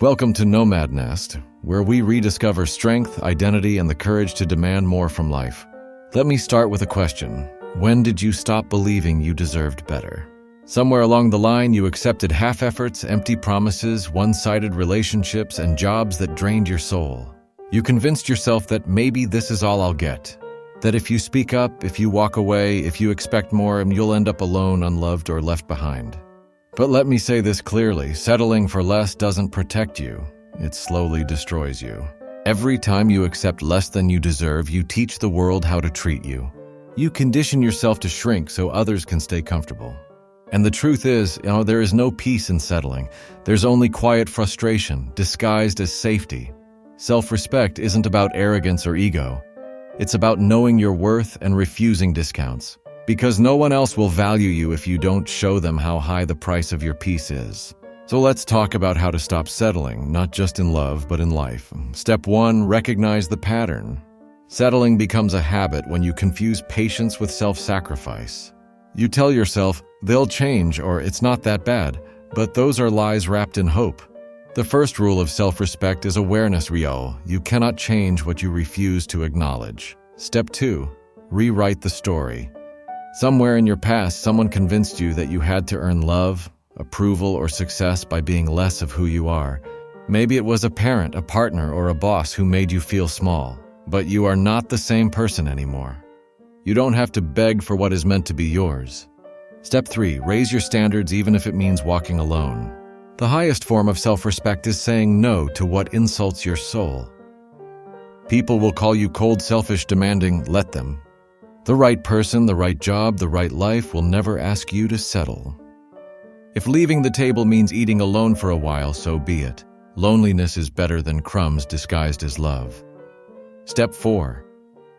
Welcome to Nomad Nest, where we rediscover strength, identity, and the courage to demand more from life. Let me start with a question. When did you stop believing you deserved better? Somewhere along the line, you accepted half-efforts, empty promises, one-sided relationships, and jobs that drained your soul. You convinced yourself that maybe this is all I'll get. That if you speak up, if you walk away, if you expect more, you'll end up alone, unloved, or left behind. But let me say this clearly, settling for less doesn't protect you. It slowly destroys you. Every time you accept less than you deserve, you teach the world how to treat you. You condition yourself to shrink so others can stay comfortable. And the truth is, there is no peace in settling. There's only quiet frustration, disguised as safety. Self-respect isn't about arrogance or ego. It's about knowing your worth and refusing discounts. Because no one else will value you if you don't show them how high the price of your peace is. So let's talk about how to stop settling, not just in love, but in life. Step 1, recognize the pattern. Settling becomes a habit when you confuse patience with self-sacrifice. You tell yourself, they'll change or it's not that bad, but those are lies wrapped in hope. The first rule of self-respect is awareness, Rio. You cannot change what you refuse to acknowledge. Step 2, rewrite the story. Somewhere in your past, someone convinced you that you had to earn love, approval, or success by being less of who you are. Maybe it was a parent, a partner, or a boss who made you feel small. But you are not the same person anymore. You don't have to beg for what is meant to be yours. Step 3, raise your standards even if it means walking alone. The highest form of self-respect is saying no to what insults your soul. People will call you cold, selfish, demanding. Let them. The right person, the right job, the right life will never ask you to settle. If leaving the table means eating alone for a while, so be it. Loneliness is better than crumbs disguised as love. Step 4.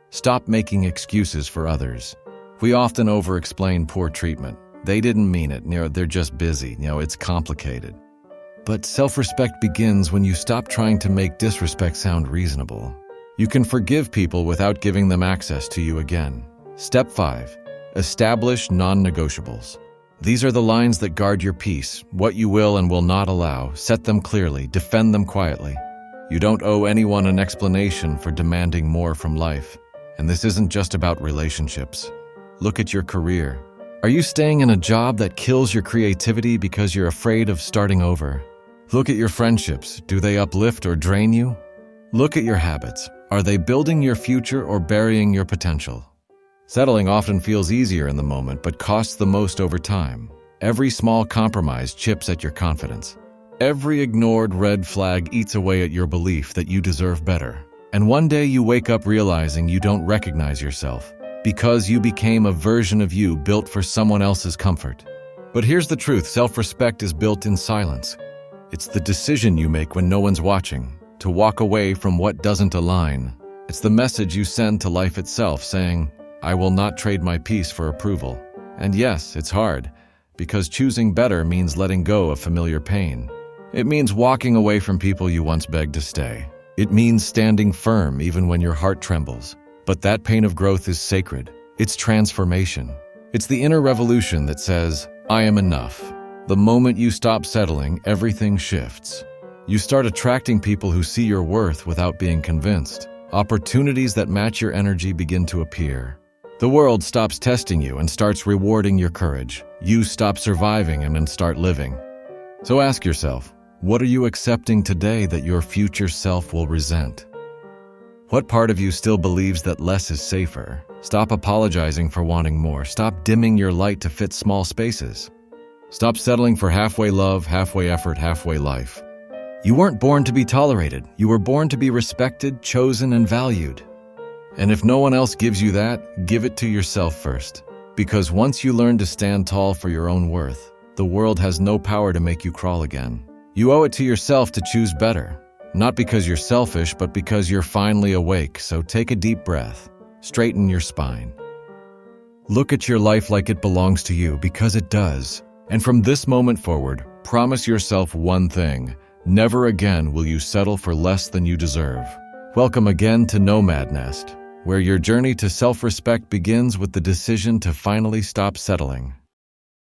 Stop making excuses for others. We often over-explain poor treatment. They didn't mean it, they're just busy, it's complicated. But self-respect begins when you stop trying to make disrespect sound reasonable. You can forgive people without giving them access to you again. Step 5. Establish non-negotiables. These are the lines that guard your peace, what you will and will not allow. Set them clearly, defend them quietly. You don't owe anyone an explanation for demanding more from life. And this isn't just about relationships. Look at your career. Are you staying in a job that kills your creativity because you're afraid of starting over? Look at your friendships. Do they uplift or drain you? Look at your habits. Are they building your future or burying your potential? Settling often feels easier in the moment, but costs the most over time. Every small compromise chips at your confidence. Every ignored red flag eats away at your belief that you deserve better. And one day you wake up realizing you don't recognize yourself because you became a version of you built for someone else's comfort. But here's the truth, self-respect is built in silence. It's the decision you make when no one's watching, to walk away from what doesn't align. It's the message you send to life itself saying, I will not trade my peace for approval. And yes, it's hard, because choosing better means letting go of familiar pain. It means walking away from people you once begged to stay. It means standing firm even when your heart trembles. But that pain of growth is sacred. It's transformation. It's the inner revolution that says, I am enough. The moment you stop settling, everything shifts. You start attracting people who see your worth without being convinced. Opportunities that match your energy begin to appear. The world stops testing you and starts rewarding your courage. You stop surviving and start living. So ask yourself, what are you accepting today that your future self will resent? What part of you still believes that less is safer? Stop apologizing for wanting more. Stop dimming your light to fit small spaces. Stop settling for halfway love, halfway effort, halfway life. You weren't born to be tolerated. You were born to be respected, chosen, and valued. And if no one else gives you that, give it to yourself first. Because once you learn to stand tall for your own worth, the world has no power to make you crawl again. You owe it to yourself to choose better. Not because you're selfish, but because you're finally awake. So take a deep breath. Straighten your spine. Look at your life like it belongs to you, because it does. And from this moment forward, promise yourself one thing. Never again will you settle for less than you deserve. Welcome again to Nomad Nest, where your journey to self-respect begins with the decision to finally stop settling.